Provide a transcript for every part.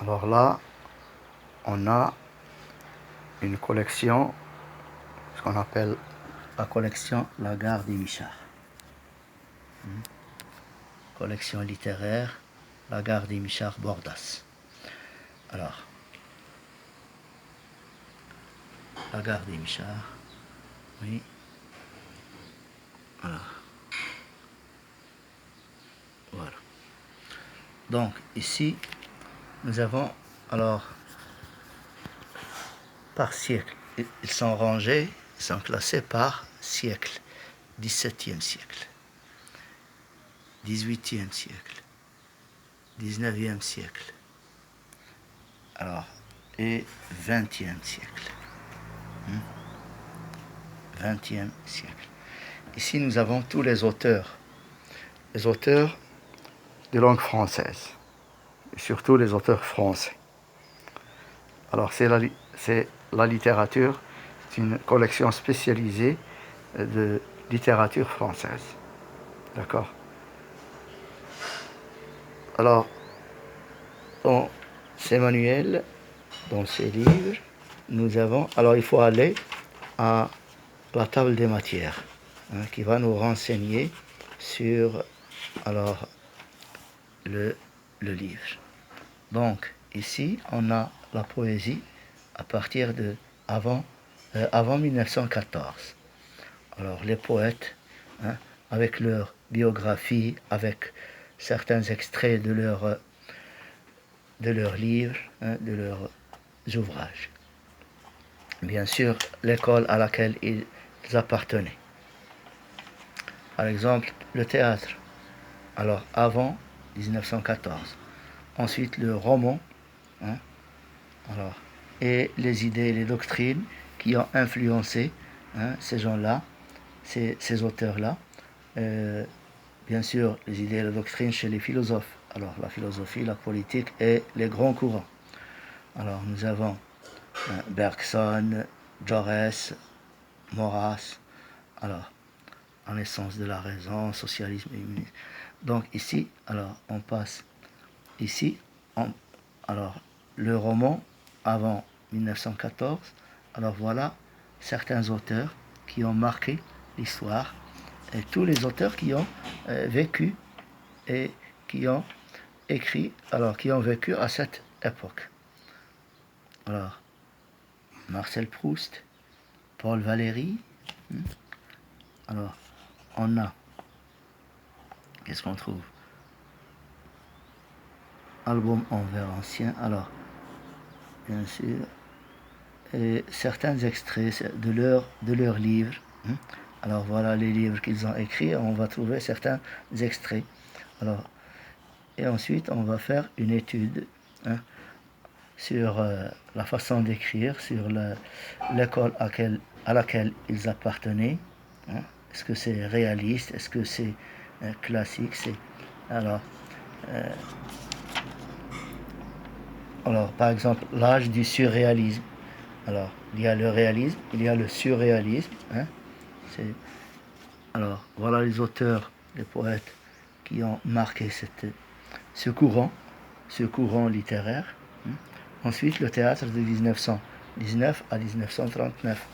Alors là, on a une collection, ce qu'on appelle la collection Lagarde et Michard. Collection littéraire Lagarde et Michard Bordas. Alors, Lagarde et Michard, oui. Voilà. Donc ici, nous avons alors par siècle. Ils sont rangés, ils sont classés par siècle. 17e siècle, 18e siècle, 19e siècle, alors, et 20e siècle. 20e siècle. Ici, nous avons tous les auteurs de langue française, et surtout les auteurs français. Alors, c'est la littérature, c'est une collection spécialisée de littérature française. D'accord? Alors, dans ces manuels, dans ces livres, nous avons... Alors, il faut aller à la table des matières, qui va nous renseigner sur alors le livre. Donc, ici, on a la poésie à partir de avant 1914. Alors, les poètes, avec leur biographie, avec certains extraits de leurs livres, de leurs ouvrages. Bien sûr, l'école à laquelle ils appartenaient. Par exemple, le théâtre, alors avant 1914. Ensuite, le roman, alors, et les idées et les doctrines qui ont influencé ces gens-là, ces auteurs-là. Bien sûr, les idées et les doctrines chez les philosophes. Alors, la philosophie, la politique et les grands courants. Alors, nous avons Bergson, Jaurès, Maurras, alors, en essence de la raison, socialisme et humanisme. Donc ici, alors, on passe ici, alors, le roman avant 1914, alors voilà certains auteurs qui ont marqué l'histoire et tous les auteurs qui ont vécu et qui ont écrit, alors qui ont vécu à cette époque. Alors, Marcel Proust, Paul Valéry. Alors, on a, qu'est-ce qu'on trouve? Album en vers ancien. Alors, bien sûr, et certains extraits de leurs livres. Alors voilà les livres qu'ils ont écrits. On va trouver certains extraits. Alors, et ensuite, on va faire une étude sur la façon d'écrire, sur l'école à laquelle ils appartenaient. Est-ce que c'est réaliste? Est-ce que c'est classique? Alors, par exemple, l'âge du surréalisme. Alors, il y a le réalisme, il y a le surréalisme. Alors, voilà les auteurs, les poètes qui ont marqué ce courant littéraire. Ensuite, le théâtre de 1919 à 1939.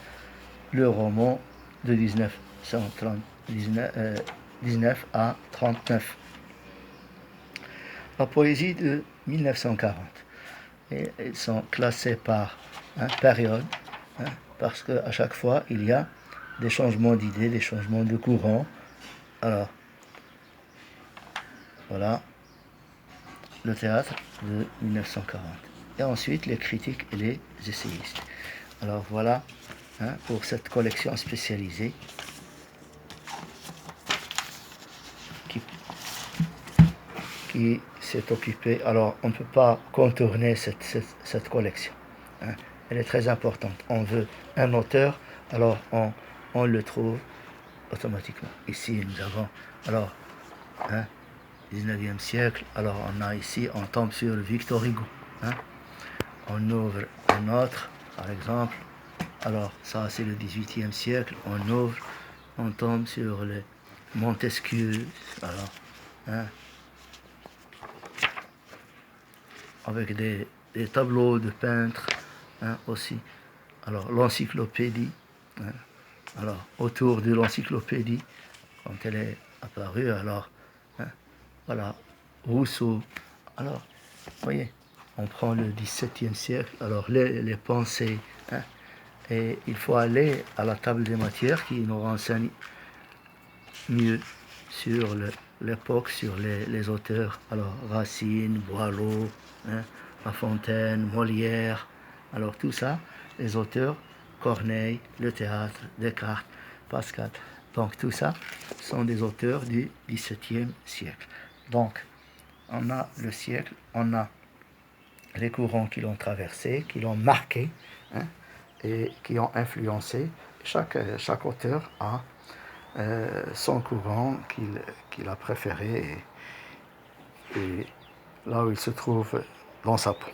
Le roman de 1919 à 39. La poésie de 1940. Et ils sont classés par période, parce qu'à chaque fois, il y a des changements d'idées, des changements de courant. Alors, voilà le théâtre de 1940. Et ensuite, les critiques et les essayistes. Alors, voilà pour cette collection spécialisée qui s'est occupée. Alors, on ne peut pas contourner cette collection. Elle est très importante. On veut un auteur, alors on le trouve automatiquement. Ici, nous avons, alors, 19e siècle, alors on tombe sur Victor Hugo. On ouvre un autre, par exemple, alors ça c'est le 18e siècle, on tombe sur le Montesquieu, alors, avec des tableaux de peintres aussi. Alors, l'encyclopédie, alors, autour de l'encyclopédie, quand elle est apparue, alors, voilà, Rousseau. Alors, vous voyez, on prend le XVIIe siècle, alors les pensées, et il faut aller à la table des matières qui nous renseigne mieux sur l'époque, sur les auteurs. Alors, Racine, Boileau, La Fontaine, Molière, alors tout ça, les auteurs, Corneille, le théâtre, Descartes, Pascal. Donc tout ça sont des auteurs du XVIIe siècle. Donc, on a le siècle, on a les courants qui l'ont traversé, qui l'ont marqué, et qui ont influencé. Chaque auteur a son courant qu'il a préféré et là où il se trouve dans sa peau.